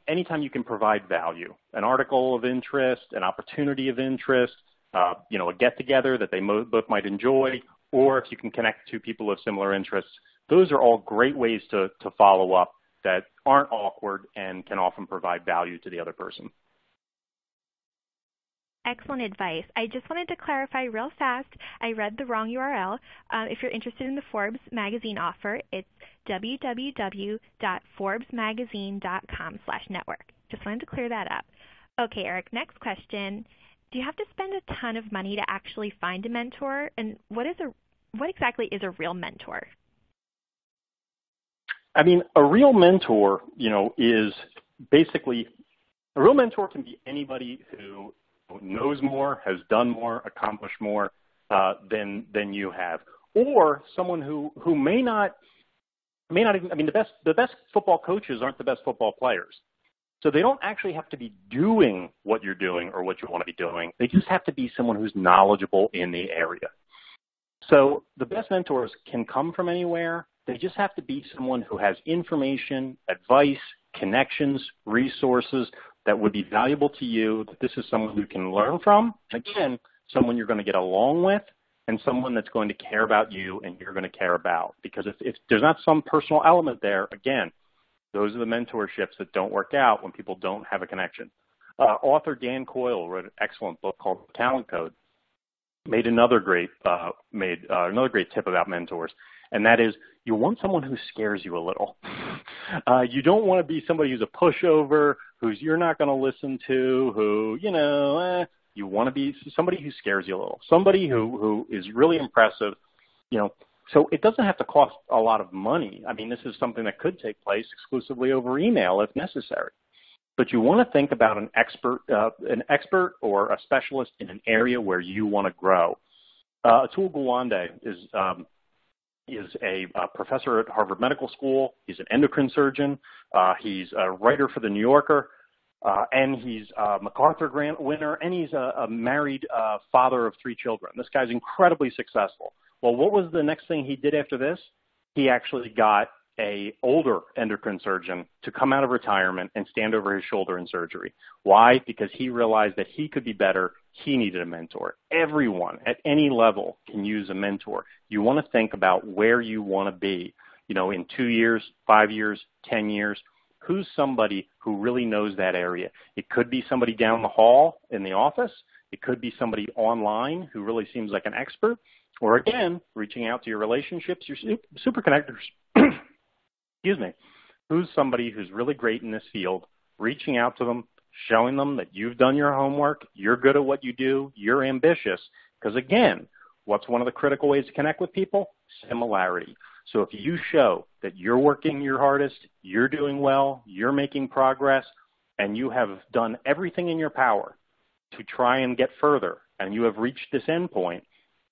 anytime you can provide value, an article of interest, an opportunity of interest, a get-together that they both might enjoy, or if you can connect two people of similar interests, those are all great ways to follow up that aren't awkward and can often provide value to the other person. Excellent advice. I just wanted to clarify real fast. I read the wrong URL. If you're interested in the Forbes magazine offer, it's www.forbesmagazine.com/network. Just wanted to clear that up. Okay, Eric, next question. Do you have to spend a ton of money to actually find a mentor? And what exactly is a real mentor? I mean, a real mentor, is basically, a real mentor can be anybody who knows more, has done more, accomplished more than you have, or someone who may not even. I mean, the best football coaches aren't the best football players, so they don't actually have to be doing what you're doing or what you want to be doing. They just have to be someone who's knowledgeable in the area. So the best mentors can come from anywhere. They just have to be someone who has information, advice, connections, resources that would be valuable to you, that this is someone you can learn from. Again, someone you're going to get along with, and someone that's going to care about you and you're going to care about. Because if there's not some personal element there, again, those are the mentorships that don't work out when people don't have a connection. Author Dan Coyle wrote an excellent book called Talent Code. Made another great tip about mentors, and that is you want someone who scares you a little. You don't want to be somebody who's a pushover, who's you're not going to listen to, who you want to be somebody who scares you a little, somebody who is really impressive. So it doesn't have to cost a lot of money. I mean, this is something that could take place exclusively over email if necessary. But you want to think about an expert or a specialist in an area where you want to grow. Atul Gawande is a professor at Harvard Medical School. He's an endocrine surgeon. He's a writer for The New Yorker, and he's a MacArthur Grant winner, and he's a married father of 3 children. This guy's incredibly successful. Well, what was the next thing he did after this? He actually got an older endocrine surgeon to come out of retirement and stand over his shoulder in surgery. Why? Because he realized that he could be better. He needed a mentor. Everyone at any level can use a mentor. You want to think about where you want to be, in 2 years, 5 years, 10 years. Who's somebody who really knows that area? It could be somebody down the hall in the office. It could be somebody online who really seems like an expert. Or again, reaching out to your relationships, your super connectors. Excuse me. Who's somebody who's really great in this field, reaching out to them, showing them that you've done your homework, you're good at what you do, you're ambitious. Because again, what's one of the critical ways to connect with people? Similarity. So if you show that you're working your hardest, you're doing well, you're making progress, and you have done everything in your power to try and get further and you have reached this endpoint,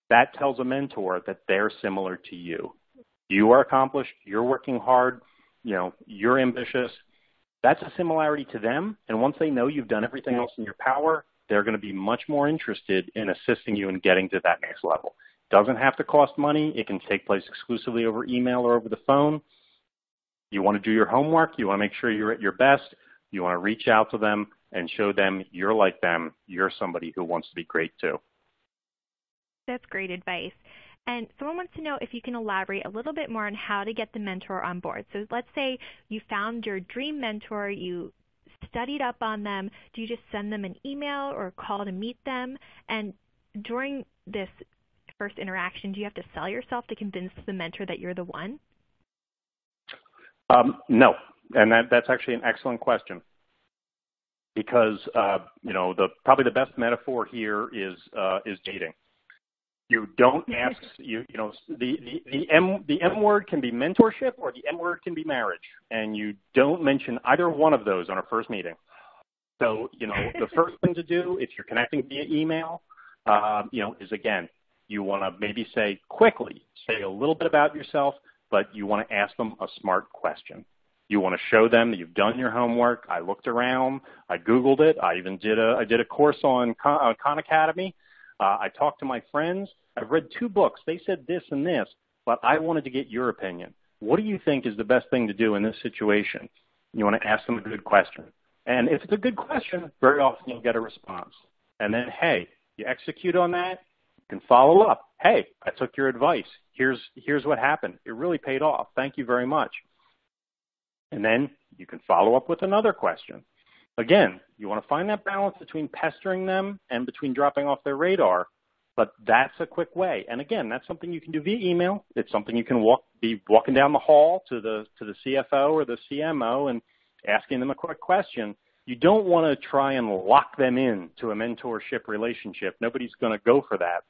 that tells a mentor that they're similar to you. You are accomplished, you're working hard, you're ambitious. That's a similarity to them, and once they know you've done everything else in your power, they're going to be much more interested in assisting you in getting to that next level. It doesn't have to cost money. It can take place exclusively over email or over the phone. You want to do your homework. You want to make sure you're at your best. You want to reach out to them and show them you're like them. You're somebody who wants to be great too. That's great advice. And someone wants to know if you can elaborate a little bit more on how to get the mentor on board. So let's say you found your dream mentor, you studied up on them. Do you just send them an email or call to meet them? And during this first interaction, do you have to sell yourself to convince the mentor that you're the one? No, and that's actually an excellent question, because probably the best metaphor here is dating. You don't ask the M word can be mentorship, or the M word can be marriage, and you don't mention either one of those on a first meeting. So the first thing to do if you're connecting via email, is, again, you want to maybe say a little bit about yourself, but you want to ask them a smart question. You want to show them that you've done your homework. I looked around. I Googled it. I even did a course on Khan Academy. I talked to my friends. I've read 2 books. They said this and this, but I wanted to get your opinion. What do you think is the best thing to do in this situation? You want to ask them a good question. And if it's a good question, very often you'll get a response. And then, hey, you execute on that, you can follow up. Hey, I took your advice. Here's what happened. It really paid off. Thank you very much. And then you can follow up with another question. Again, you want to find that balance between pestering them and between dropping off their radar, but that's a quick way. And again, that's something you can do via email. It's something you can be walking down the hall to the CFO or the CMO and asking them a quick question. You don't want to try and lock them into a mentorship relationship. Nobody's going to go for that.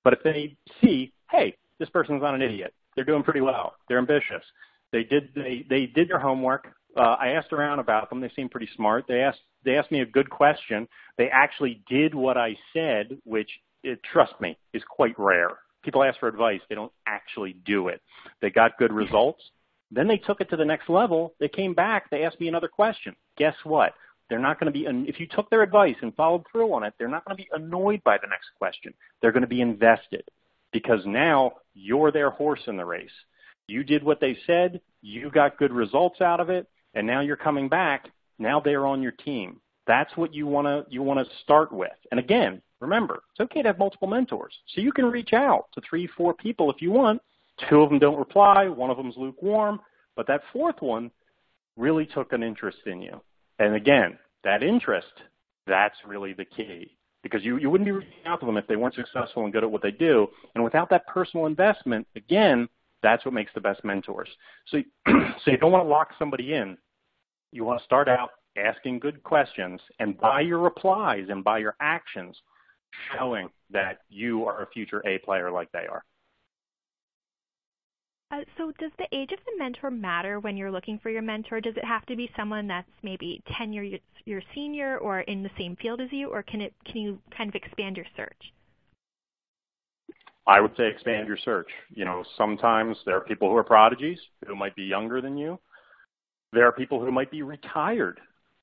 But if they see, hey, this person's not an idiot. They're doing pretty well. They're ambitious. They did their homework. I asked around about them. They seemed pretty smart. They asked me a good question. They actually did what I said, which, trust me, is quite rare. People ask for advice. They don't actually do it. They got good results. Then they took it to the next level. They came back. They asked me another question. Guess what? They're not going to be, if you took their advice and followed through on it, they're not going to be annoyed by the next question. They're going to be invested, because now you're their horse in the race. You did what they said. You got good results out of it. And now you're coming back. Now they're on your team. That's what you want to start with. And again, remember, it's okay to have multiple mentors. So you can reach out to 3, 4 people if you want. 2 of them don't reply. 1 of them's lukewarm. But that 4th one really took an interest in you. And again, that interest, that's really the key. Because you wouldn't be reaching out to them if they weren't successful and good at what they do. And without that personal investment, again, that's what makes the best mentors. So you don't want to lock somebody in. You want to start out asking good questions, and by your replies and by your actions, showing that you are a future A player like they are. So does the age of the mentor matter when you're looking for your mentor? Does it have to be someone that's maybe 10 years your senior or in the same field as you, or can you kind of expand your search? I would say expand your search. Sometimes there are people who are prodigies who might be younger than you. There are people who might be retired,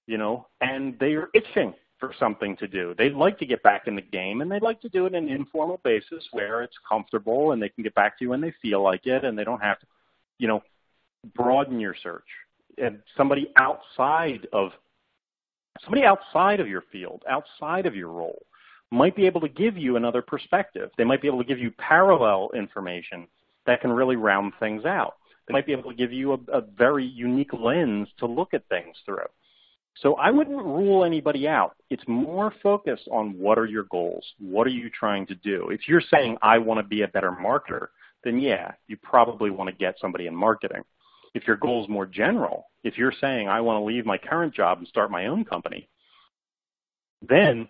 and they are itching for something to do. They'd like to get back in the game, and they'd like to do it on an informal basis where it's comfortable and they can get back to you when they feel like it, and they don't have to, broaden your search. And somebody outside of your field, outside of your role, might be able to give you another perspective. They might be able to give you parallel information that can really round things out. They might be able to give you a very unique lens to look at things through. So I wouldn't rule anybody out. It's more focused on what are your goals? What are you trying to do? If you're saying, I want to be a better marketer, then yeah, you probably want to get somebody in marketing. If your goal is more general, if you're saying, I want to leave my current job and start my own company, then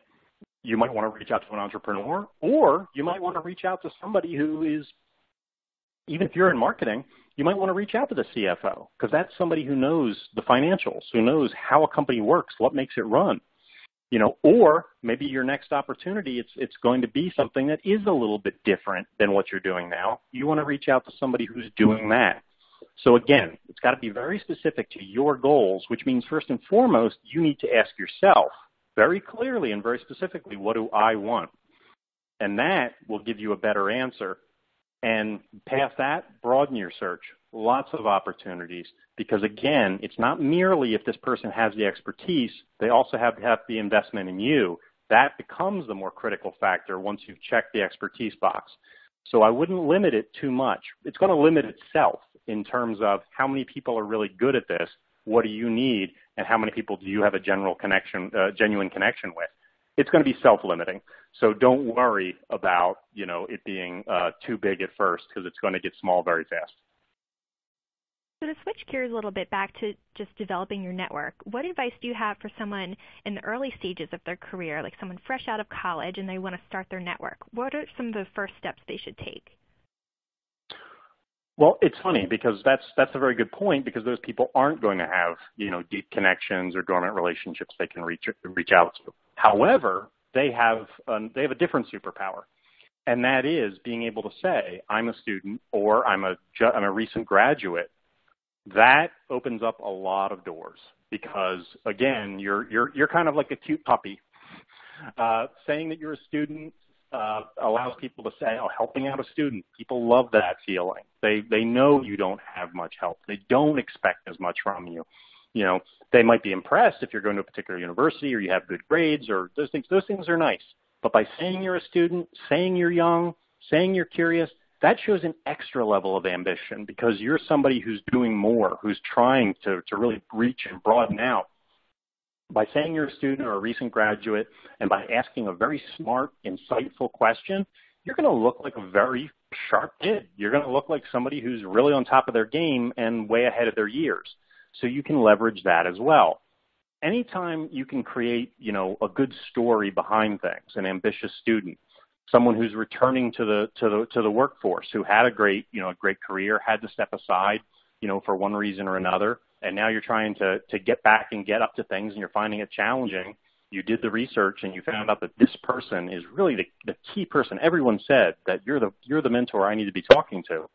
you might want to reach out to an entrepreneur, or you might want to reach out to somebody who is, even if you're in marketing, you might want to reach out to the CFO, because that's somebody who knows the financials, who knows how a company works, what makes it run. Or maybe your next opportunity, it's going to be something that is a little bit different than what you're doing now. You want to reach out to somebody who's doing that. So again, it's got to be very specific to your goals, which means first and foremost, you need to ask yourself very clearly and very specifically, what do I want? And that will give you a better answer. And past that, broaden your search. Lots of opportunities, because again, it's not merely if this person has the expertise, they also have to have the investment in you. That becomes the more critical factor once you've checked the expertise box. So I wouldn't limit it too much. It's going to limit itself in terms of how many people are really good at this, what do you need, and how many people do you have a genuine connection with. It's going to be self-limiting. So don't worry about, it being too big at first, because it's going to get small very fast. So to switch gears a little bit back to just developing your network, what advice do you have for someone in the early stages of their career, like someone fresh out of college and they want to start their network? What are some of the first steps they should take? Well, it's funny because that's a very good point, because those people aren't going to have, deep connections or dormant relationships they can reach out to. However, they have a different superpower, and that is being able to say, I'm a student or I'm a recent graduate. That opens up a lot of doors, because again, you're kind of like a cute puppy. Saying that you're a student allows people to say, oh, helping out a student. People love that feeling. They know you don't have much help. They don't expect as much from you. They might be impressed if you're going to a particular university or you have good grades, or those things. Those things are nice. But by saying you're a student, saying you're young, saying you're curious, that shows an extra level of ambition, because you're somebody who's doing more, who's trying to really reach and broaden out. By saying you're a student or a recent graduate, and by asking a very smart, insightful question, you're going to look like a very sharp kid. You're going to look like somebody who's really on top of their game and way ahead of their years. So you can leverage that as well. Anytime you can create, a good story behind things, an ambitious student, someone who's returning to the workforce, who had a great career, had to step aside, for one reason or another, and now you're trying to get back and get up to things, and you're finding it challenging. You did the research and you found out that this person is really the key person. Everyone said that you're the mentor I need to be talking to.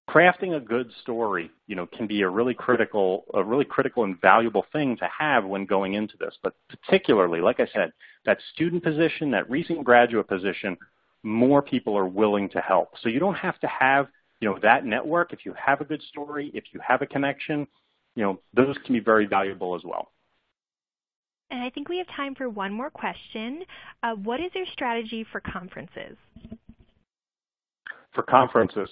Crafting a good story, can be a really critical and valuable thing to have when going into this. But particularly, like I said, that student position, that recent graduate position, more people are willing to help. So you don't have to have, that network. If you have a good story, if you have a connection, those can be very valuable as well. And I think we have time for one more question. What is your strategy for conferences? For conferences,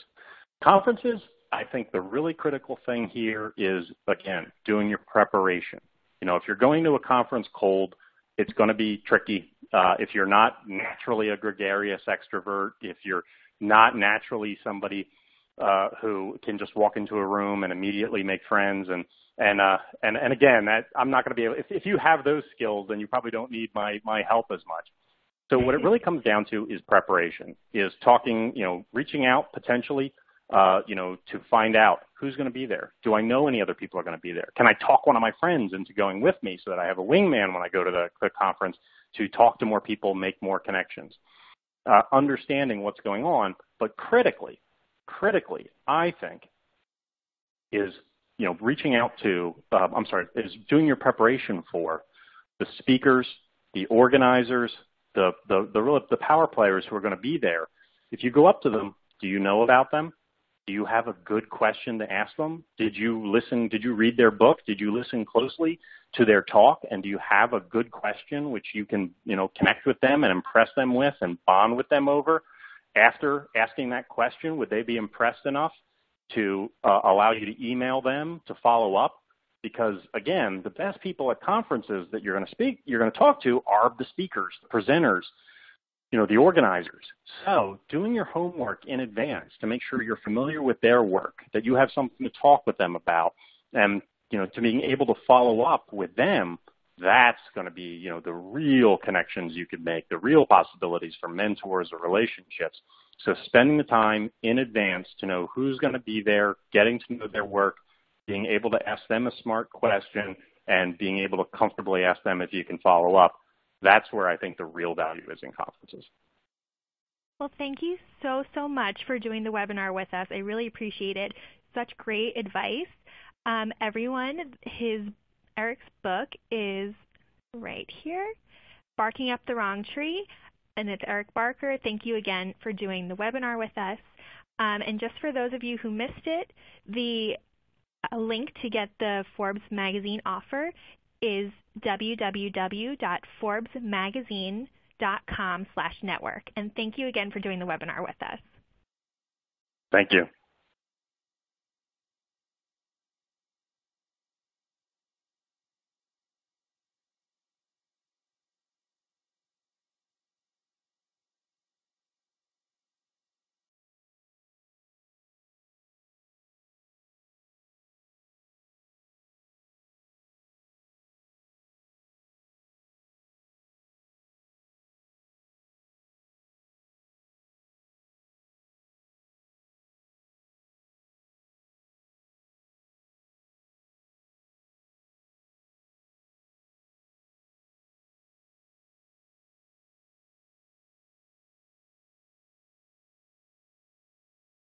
I think the really critical thing here is, again, doing your preparation. If you're going to a conference cold, it's going to be tricky. If you're not naturally a gregarious extrovert, if you're not naturally somebody who can just walk into a room and immediately make friends, and again, that I'm not going to be able. If you have those skills, then you probably don't need my help as much. So what it really comes down to is preparation, is talking, reaching out potentially, to find out who's going to be there. Do I know any other people are going to be there? Can I talk one of my friends into going with me so that I have a wingman when I go to the conference to talk to more people, make more connections? Understanding what's going on, but critically, I think, is, reaching out to, is doing your preparation for the speakers, the organizers, the power players who are going to be there. If you go up to them, do you know about them? Do you have a good question to ask them? Did you listen? Did you read their book? Did you listen closely to their talk? And do you have a good question which you can, connect with them and impress them with and bond with them over? After asking that question, would they be impressed enough to allow you to email them to follow up? Because again, the best people at conferences that you're going to talk to are the speakers, the presenters, the organizers. So doing your homework in advance to make sure you're familiar with their work, that you have something to talk with them about, and, to being able to follow up with them, that's going to be, the real connections you could make, the real possibilities for mentors or relationships. So spending the time in advance to know who's going to be there, getting to know their work, being able to ask them a smart question and being able to comfortably ask them if you can follow up, that's where I think the real value is in conferences. Well, thank you so much for doing the webinar with us. I really appreciate it. Such great advice. Everyone, Eric's book is right here, Barking Up the Wrong Tree, and it's Eric Barker. Thank you again for doing the webinar with us. And just for those of you who missed it, the link to get the Forbes magazine offer is www.forbesmagazine.com/network. And thank you again for doing the webinar with us. Thank you.